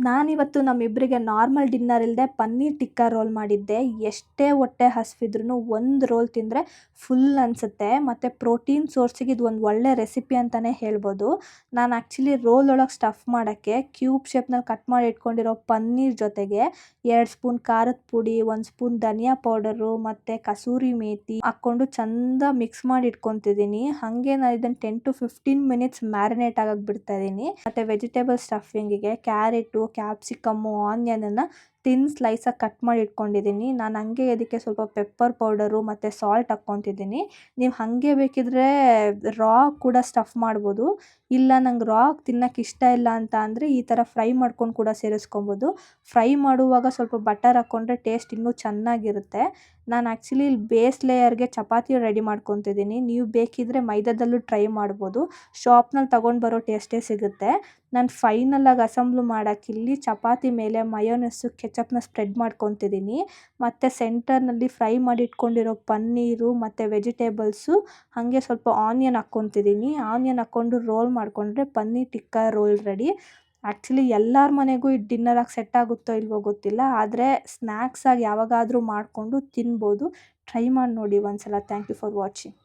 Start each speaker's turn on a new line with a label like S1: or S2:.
S1: ನಾನಿವತ್ತು ನಮ್ಮಿಬ್ಬರಿಗೆ normal dinner ಇಲ್ಲದೆ paneer tikka roll ಮಾಡಿದ್ದೆ. ಎಷ್ಟೇ ಹೊಟ್ಟೆ ಹಸಿವಿದ್ರೂ ಒಂದು ರೋಲ್ ತಿಂದರೆ ಫುಲ್ ಅನಿಸುತ್ತೆ. ಮತ್ತು ಪ್ರೋಟೀನ್ ಸೋರ್ಸಿಗೆ ಇದು ಒಂದು ಒಳ್ಳೆ ರೆಸಿಪಿ ಅಂತಲೇ ಹೇಳ್ಬೋದು. ನಾನು ಆ್ಯಕ್ಚುಲಿ ರೋಲ್ ಒಳಗೆ ಸ್ಟಫ್ ಮಾಡೋಕ್ಕೆ ಕ್ಯೂಬ್ ಶೇಪ್ನಲ್ಲಿ ಕಟ್ ಮಾಡಿ ಇಟ್ಕೊಂಡಿರೋ ಪನ್ನೀರ್ ಜೊತೆಗೆ 2 ಸ್ಪೂನ್ ಖಾರದ ಪುಡಿ, 1 ಸ್ಪೂನ್ ಧನಿಯಾ ಪೌಡರು ಮತ್ತು ಕಸೂರಿ ಮೇಥಿ ಹಾಕ್ಕೊಂಡು ಚಂದ ಮಿಕ್ಸ್ ಮಾಡಿ ಇಟ್ಕೊತಿದ್ದೀನಿ. ಹಾಗೆ ನಾನು ಇದನ್ನು 10 to 15 ಮಿನಿಟ್ಸ್ ಮ್ಯಾರಿನೇಟ್ ಆಗಕ್ಕೆ ಬಿಡ್ತಾ ಇದ್ದೀನಿ. ಮತ್ತು ವೆಜಿಟೇಬಲ್ ಸ್ಟಫಿಂಗಿಗೆ ಕ್ಯಾರೆಟು, ಕ್ಯಾಪ್ಸಿಕಮ್ಮು, ಆನಿಯನನ್ನು ತಿನ್ ಸ್ಲೈಸಾಗಿ ಕಟ್ ಮಾಡಿ ಇಟ್ಕೊಂಡಿದ್ದೀನಿ. ನಾನು ಹಾಗೆ ಇದಕ್ಕೆ ಸ್ವಲ್ಪ ಪೆಪ್ಪರ್ ಪೌಡರು ಮತ್ತು ಸಾಲ್ಟ್ ಹಾಕ್ಕೊತಿದ್ದೀನಿ. ನೀವು ಹಾಗೆ ಬೇಕಿದ್ರೆ ರಾ ಕೂಡ ಸ್ಟಫ್ ಮಾಡ್ಬೋದು. ಇಲ್ಲ ನಂಗೆ ರಾ ತಿನ್ನೋಕ್ಕೆ ಇಷ್ಟ ಇಲ್ಲ ಅಂತ ಅಂದರೆ ಈ ಥರ ಫ್ರೈ ಮಾಡ್ಕೊಂಡು ಕೂಡ ಸೇರಿಸ್ಕೊಬೋದು. ಫ್ರೈ ಮಾಡುವಾಗ ಸ್ವಲ್ಪ ಬಟರ್ ಹಾಕ್ಕೊಂಡ್ರೆ ಟೇಸ್ಟ್ ಇನ್ನೂ ಚೆನ್ನಾಗಿರುತ್ತೆ. ನಾನು ಆ್ಯಕ್ಚುಲಿ ಇಲ್ಲಿ ಬೇಸ್ ಲೇಯರ್ಗೆ ಚಪಾತಿ ರೆಡಿ ಮಾಡ್ಕೊತಿದ್ದೀನಿ. ನೀವು ಬೇಕಿದ್ದರೆ ಮೈದಾದಲ್ಲೂ ಟ್ರೈ ಮಾಡ್ಬೋದು. ಶಾಪ್ನಲ್ಲಿ ತೊಗೊಂಡು ಬರೋ ಟೇಸ್ಟೇ ಸಿಗುತ್ತೆ. ನಾನು ಫೈನಲಾಗಿ ಅಸೆಂಬ್ಲ್ ಮಾಡೋಕ್ಕೆ ಇಲ್ಲಿ ಚಪಾತಿ ಮೇಲೆ ಮಯೋನೈಸು, ಕೆಚಪ್ನ ಸ್ಪ್ರೆಡ್ ಮಾಡ್ಕೊತಿದ್ದೀನಿ. ಮತ್ತು ಸೆಂಟರ್ನಲ್ಲಿ ಫ್ರೈ ಮಾಡಿ ಇಟ್ಕೊಂಡಿರೋ ಪನ್ನೀರು ಮತ್ತು ವೆಜಿಟೇಬಲ್ಸು, ಹಾಗೆ ಸ್ವಲ್ಪ ಆನಿಯನ್ ಹಾಕ್ಕೊತಿದ್ದೀನಿ. ಆನಿಯನ್ ಹಾಕ್ಕೊಂಡು ರೋಲ್ ಮಾಡಿಕೊಂಡ್ರೆ paneer tikka roll ready. Actually ಎಲ್ಲರ ಮನೆಗೂ ಇದು ಡಿನ್ನರಾಗಿ ಸೆಟ್ ಆಗುತ್ತೋ ಇಲ್ವೋ ಗೊತ್ತಿಲ್ಲ, ಆದರೆ ಸ್ನ್ಯಾಕ್ಸಾಗಿ ಯಾವಾಗಾದರೂ ಮಾಡಿಕೊಂಡು ತಿನ್ಬೋದು. ಟ್ರೈ ಮಾಡಿ ನೋಡಿ ಒಂದ್ಸಲ. Thank you for watching.